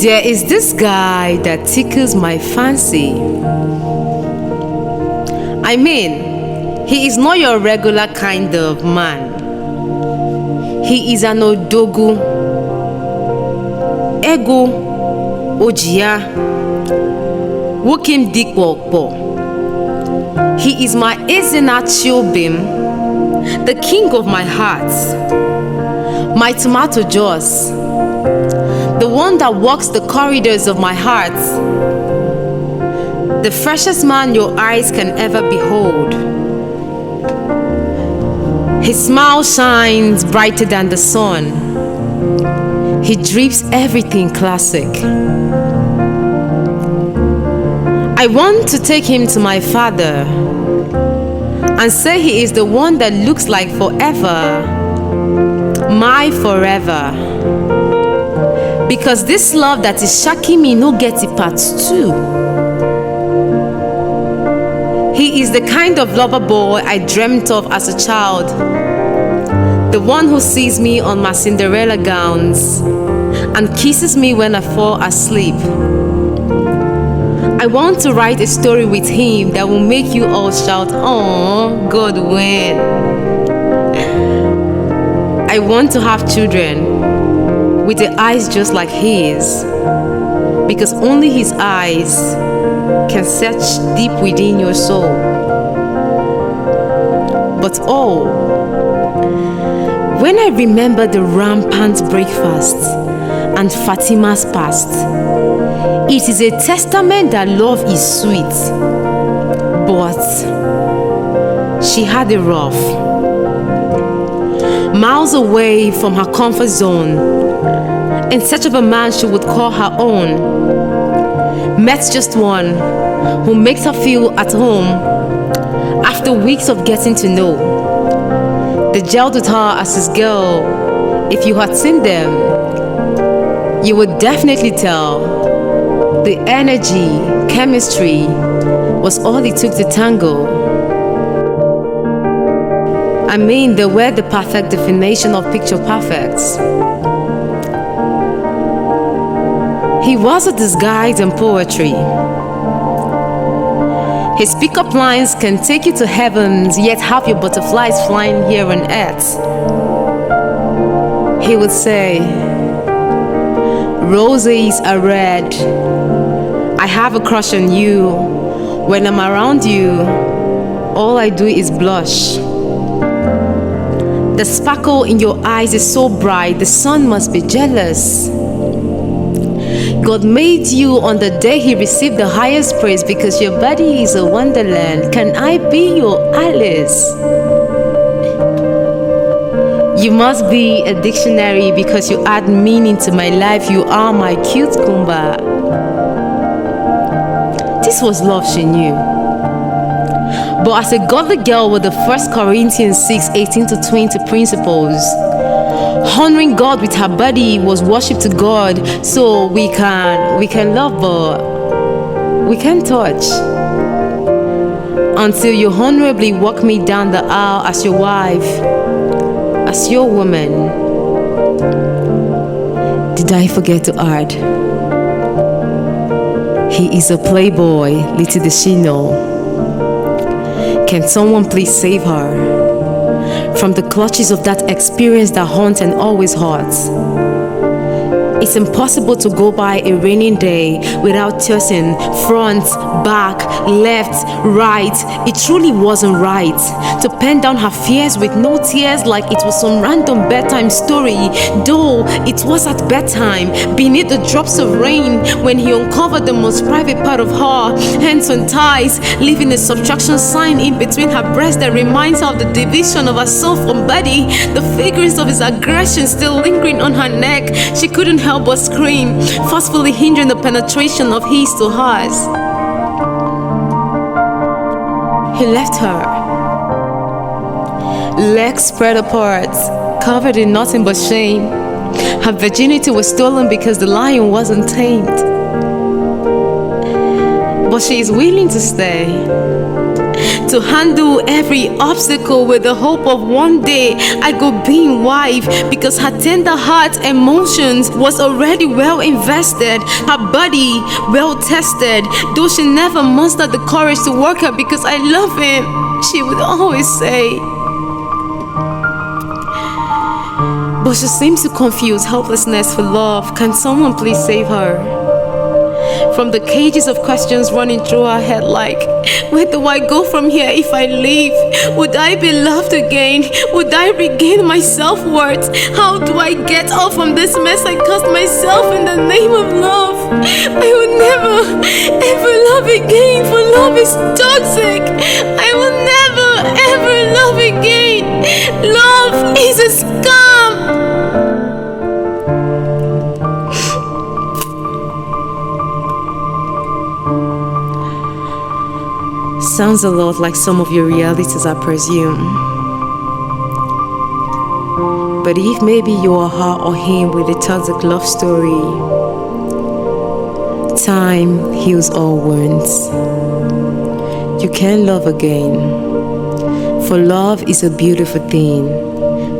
There is this guy that tickles my fancy. I mean, he is not your regular kind of man. He is an odogu, ego, ojia, wokim dikpokpo. He is my Ezena Chiobim, the king of my heart, my tomato jaws, the one that walks the corridors of my heart, the freshest man your eyes can ever behold. His smile shines brighter than the sun. He drips everything classic. I want to take him to my father and say he is the one that looks like forever, my forever. Because this love that is shaking me no get it part two. He is the kind of lover boy I dreamt of as a child. The one who sees me on my Cinderella gowns and kisses me when I fall asleep. I want to write a story with him that will make you all shout, "Oh, God win." I want to have children with the eyes just like his, because only his eyes can search deep within your soul. But oh, when I remember the rampant breakfast and Fatima's past, it is a testament that love is sweet, but she had it rough. Miles away from her comfort zone, in search of a man she would call her own, met just one who makes her feel at home after weeks of getting to know. They gelled with her as his girl. If you had seen them, you would definitely tell. The energy, chemistry was all it took to tango. I mean, they were the perfect definition of picture perfect. He was a disguise in poetry. His pickup lines can take you to heavens, yet have your butterflies flying here on earth. He would say, "Roses are red. I have a crush on you. When I'm around you, all I do is blush. The sparkle in your eyes is so bright, the sun must be jealous. God made you on the day He received the highest praise because your body is a wonderland. Can I be your Alice? You must be a dictionary because you add meaning to my life. You are my cute Kumba." This was love she knew. But as a godly girl with the 1 Corinthians 6:18-20 principles, honoring God with her body was worship to God. So we can love, but we can't touch until you honorably walk me down the aisle as your wife, as your woman. Did I forget to add? He is a playboy, little does she know. Can someone please save her from the clutches of that experience that haunts and always hurts? It's impossible to go by a raining day without tossing front, back, left, right. It truly wasn't right to pen down her fears with no tears like it was some random bedtime story, though it was at bedtime, beneath the drops of rain, when he uncovered the most private part of her, hands on thighs, leaving a subtraction sign in between her breasts that reminds her of the division of her soul from body, the fragrance of his aggression still lingering on her neck. She couldn't help but scream, forcefully hindering the penetration of his to hers. He left her, legs spread apart, covered in nothing but shame. Her virginity was stolen because the lion wasn't tamed. But she is willing to stay, to handle every obstacle with the hope of one day I go being wife, because her tender heart emotions was already well invested, her body well tested. Though she never mustered the courage to work her because I love him, she would always say. But she seems to confuse helplessness for love. Can someone please save her from the cages of questions running through her head, like, where do I go from here if I leave? Would I be loved again? Would I regain my self-worth? How do I get off from this mess I caused myself in the name of love? I will never ever love again, for love is toxic. I will never ever love again. Love is a scam. Sounds a lot like some of your realities, I presume. But if maybe you are her or him with a toxic love story, time heals all wounds. You can love again. For love is a beautiful thing,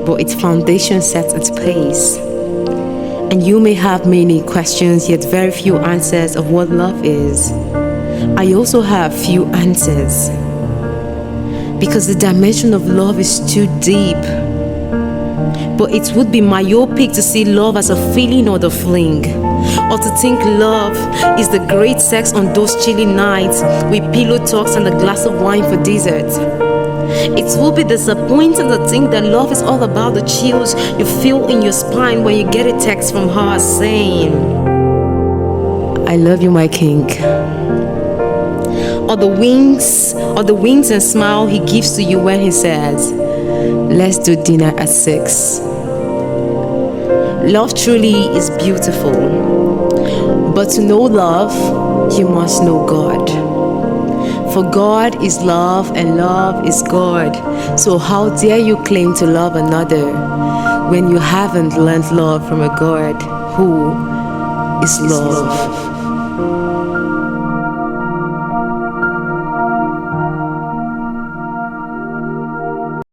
but its foundation sets its pace. And you may have many questions, yet very few answers of what love is. I also have few answers, because the dimension of love is too deep. But it would be myopic to see love as a feeling or the fling, or to think love is the great sex on those chilly nights with pillow talks and a glass of wine for dessert. It will be disappointing to think that love is all about the chills you feel in your spine when you get a text from her saying, I love you, my king. Or the wings and smile he gives to you when he says, let's do dinner at 6. Love truly is beautiful, but to know love, you must know God. For God is love and love is God. So how dare you claim to love another when you haven't learned love from a God who is love?